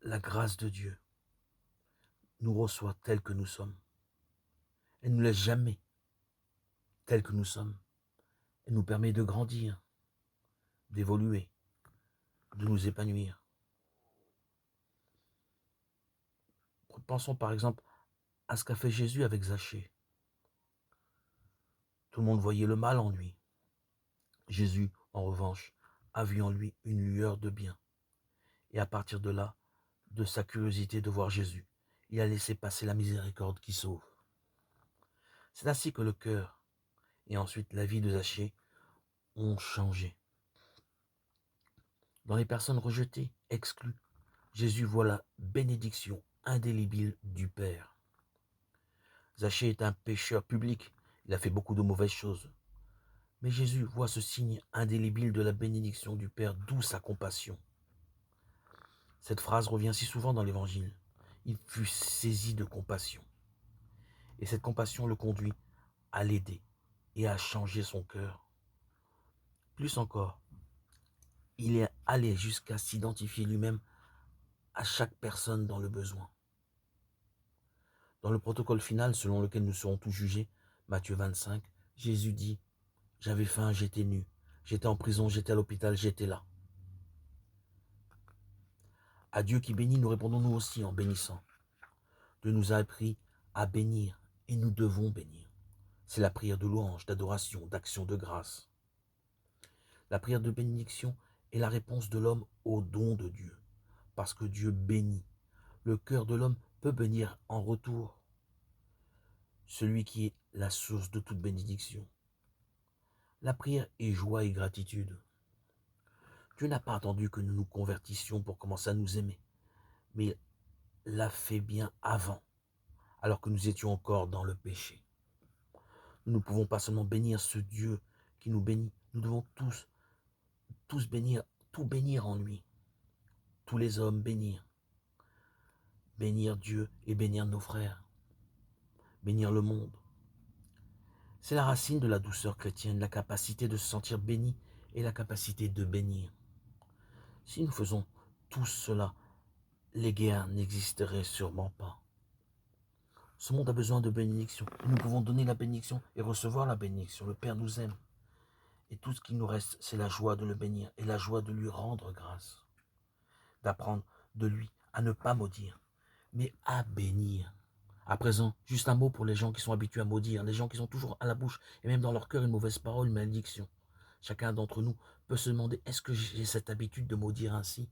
la grâce de Dieu nous reçoit tels que nous sommes. Elle ne nous laisse jamais tels que nous sommes. Elle nous permet de grandir, d'évoluer, de nous épanouir. Pensons par exemple à ce qu'a fait Jésus avec Zachée. Tout le monde voyait le mal en lui. Jésus, en revanche, a vu en lui une lueur de bien. Et à partir de là, de sa curiosité de voir Jésus, il a laissé passer la miséricorde qui sauve. C'est ainsi que le cœur et ensuite la vie de Zachée ont changé. Dans les personnes rejetées, exclues, Jésus voit la bénédiction indélébile du Père. Zachée est un pécheur public, il a fait beaucoup de mauvaises choses. Mais Jésus voit ce signe indélébile de la bénédiction du Père, d'où sa compassion. Cette phrase revient si souvent dans l'Évangile. Il fut saisi de compassion. Et cette compassion le conduit à l'aider et à changer son cœur. Plus encore, il est allé jusqu'à s'identifier lui-même à chaque personne dans le besoin. Dans le protocole final selon lequel nous serons tous jugés, Matthieu 25, Jésus dit « J'avais faim, j'étais nu. J'étais en prison, j'étais à l'hôpital, j'étais là. » À Dieu qui bénit, nous répondons nous aussi en bénissant. Dieu nous a appris à bénir et nous devons bénir. C'est la prière de louange, d'adoration, d'action de grâce. La prière de bénédiction est la réponse de l'homme au don de Dieu, parce que Dieu bénit. Le cœur de l'homme peut bénir en retour, celui qui est la source de toute bénédiction. La prière est joie et gratitude. Dieu n'a pas attendu que nous nous convertissions pour commencer à nous aimer, mais il l'a fait bien avant, alors que nous étions encore dans le péché. Nous ne pouvons pas seulement bénir ce Dieu qui nous bénit, nous devons tous bénir, tout bénir en lui. Tous les hommes bénir. Bénir Dieu et bénir nos frères. Bénir le monde. C'est la racine de la douceur chrétienne, la capacité de se sentir béni et la capacité de bénir. Si nous faisons tout cela, les guerres n'existeraient sûrement pas. Ce monde a besoin de bénédiction. Nous pouvons donner la bénédiction et recevoir la bénédiction. Le Père nous aime. Et tout ce qui nous reste, c'est la joie de le bénir et la joie de lui rendre grâce. D'apprendre de lui à ne pas maudire, mais à bénir. À présent, juste un mot pour les gens qui sont habitués à maudire, les gens qui sont toujours à la bouche et même dans leur cœur une mauvaise parole, une malédiction. Chacun d'entre nous peut se demander, est-ce que j'ai cette habitude de maudire ainsi?